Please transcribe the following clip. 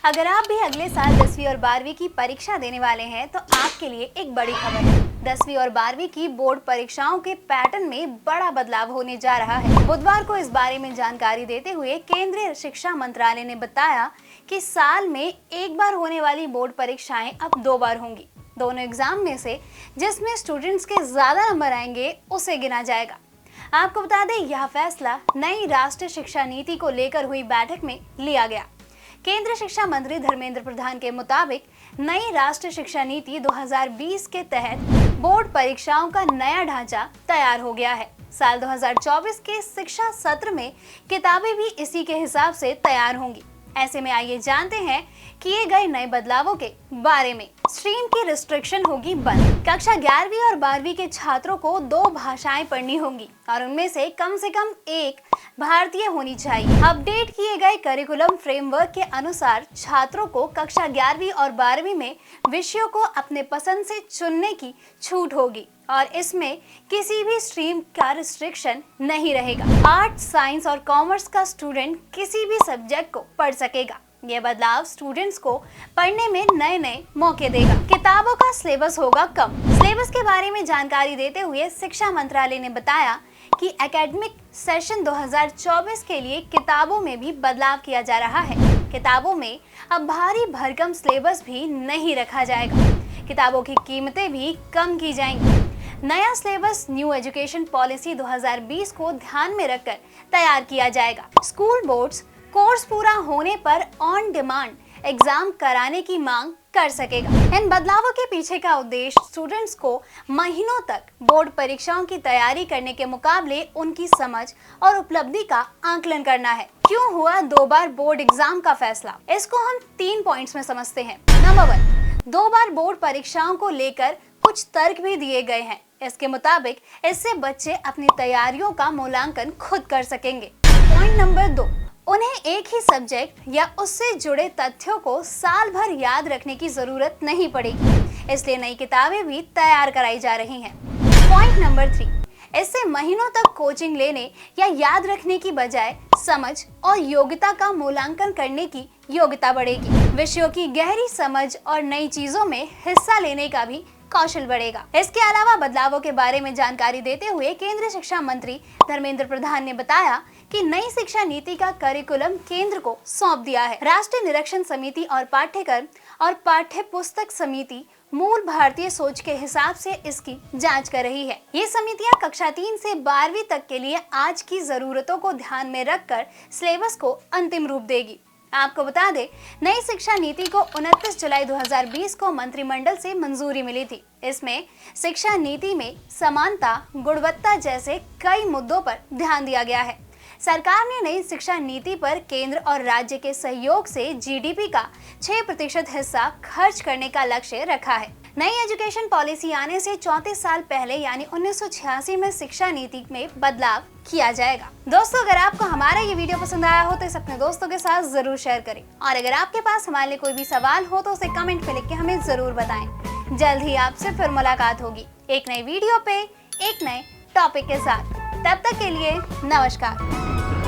अगर आप भी अगले साल 10वीं और 12वीं की परीक्षा देने वाले हैं तो आपके लिए एक बड़ी खबर है। 10वीं और 12वीं की बोर्ड परीक्षाओं के पैटर्न में बड़ा बदलाव होने जा रहा है। बुधवार को इस बारे में जानकारी देते हुए केंद्रीय शिक्षा मंत्रालय ने बताया कि साल में एक बार होने वाली बोर्ड परीक्षाएं अब 2 बार होंगी। दोनों एग्जाम में से जिसमें स्टूडेंट्स के ज्यादा नंबर आएंगे उसे गिना जाएगा। आपको बता दें, यह फैसला नई राष्ट्रीय शिक्षा नीति को लेकर हुई बैठक में लिया गया। केंद्रीय शिक्षा मंत्री धर्मेंद्र प्रधान के मुताबिक नई राष्ट्रीय शिक्षा नीति 2020 के तहत बोर्ड परीक्षाओं का नया ढांचा तैयार हो गया है। साल 2024 के शिक्षा सत्र में किताबें भी इसी के हिसाब से तैयार होंगी। ऐसे में आइए जानते हैं किए गए नए बदलावों के बारे में। स्ट्रीम की रिस्ट्रिक्शन होगी बंद। कक्षा 11वीं और 12वीं के छात्रों को 2 भाषाएं पढ़नी होंगी और उनमें से कम एक भारतीय होनी चाहिए। अपडेट किए गए करिकुलम फ्रेमवर्क के अनुसार छात्रों को कक्षा 11वीं और 12वीं में विषयों को अपने पसंद से चुनने की छूट होगी और इसमें किसी भी स्ट्रीम का रिस्ट्रिक्शन नहीं रहेगा। आर्ट, साइंस और कॉमर्स का स्टूडेंट किसी भी सब्जेक्ट को पढ़ सकेगा। यह बदलाव स्टूडेंट्स को पढ़ने में नए मौके देगा। किताबों का सिलेबस होगा कम। सिलेबस के बारे में जानकारी देते हुए शिक्षा मंत्रालय ने बताया कि एकेडमिक सेशन 2024 के लिए किताबों में भी बदलाव किया जा रहा है। किताबों में अब भारी भरकम सिलेबस भी नहीं रखा जाएगा। किताबों की कीमतें भी कम की जाएंगी। नया सिलेबस न्यू एजुकेशन पॉलिसी 2020 को ध्यान में रखकर तैयार किया जाएगा। स्कूल बोर्ड्स कोर्स पूरा होने पर ऑन डिमांड एग्जाम कराने की मांग कर सकेगा। इन बदलावों के पीछे का उद्देश्य स्टूडेंट्स को महीनों तक बोर्ड परीक्षाओं की तैयारी करने के मुकाबले उनकी समझ और उपलब्धि का आकलन करना है। क्यों हुआ 2 बार बोर्ड एग्जाम का फैसला? इसको हम 3 पॉइंट्स में समझते हैं। नंबर 1, 2 बार बोर्ड परीक्षाओं को लेकर कुछ तर्क भी दिए गए हैं। इसके मुताबिक इससे बच्चे अपनी तैयारियों का मूल्यांकन खुद कर सकेंगे। पॉइंट नंबर 2, उन्हें एक ही सब्जेक्ट या उससे जुड़े तथ्यों को साल भर याद रखने की जरूरत नहीं पड़ेगी, इसलिए नई किताबें भी तैयार कराई जा रही हैं। पॉइंट नंबर 3, इससे महीनों तक कोचिंग लेने या याद रखने की बजाय समझ और योग्यता का मूल्यांकन करने की योग्यता बढ़ेगी। विषयों की गहरी समझ और नई चीजों में हिस्सा लेने का भी कौशल बढ़ेगा। इसके अलावा बदलावों के बारे में जानकारी देते हुए केंद्रीय शिक्षा मंत्री धर्मेंद्र प्रधान ने बताया कि नई शिक्षा नीति का करिकुलम केंद्र को सौंप दिया है। राष्ट्रीय निरीक्षण समिति और पाठ्यक्रम और पाठ्य पुस्तक समिति मूल भारतीय सोच के हिसाब से इसकी जांच कर रही है। ये समितियां कक्षा 3 से 12वीं तक के लिए आज की जरूरतों को ध्यान में रखकर सिलेबस को अंतिम रूप देगी। आपको बता दें, नई शिक्षा नीति को 29 जुलाई 2020 को मंत्रिमंडल से मंजूरी मिली थी। इसमें शिक्षा नीति में समानता, गुणवत्ता जैसे कई मुद्दों पर ध्यान दिया गया है। सरकार ने नई शिक्षा नीति पर केंद्र और राज्य के सहयोग से जीडीपी का 6% हिस्सा खर्च करने का लक्ष्य रखा है। नई एजुकेशन पॉलिसी आने से 34 साल पहले यानी 1986 में शिक्षा नीति में बदलाव किया जाएगा। दोस्तों, अगर आपको हमारा ये वीडियो पसंद आया हो तो इसे अपने दोस्तों के साथ जरूर शेयर करें और अगर आपके पास हमारे लिए कोई भी सवाल हो तो उसे कमेंट में लिख के हमें जरूर बताएं। जल्द ही आपसे फिर मुलाकात होगी एक नई वीडियो पे एक नए टॉपिक के साथ। तब तक के लिए नमस्कार।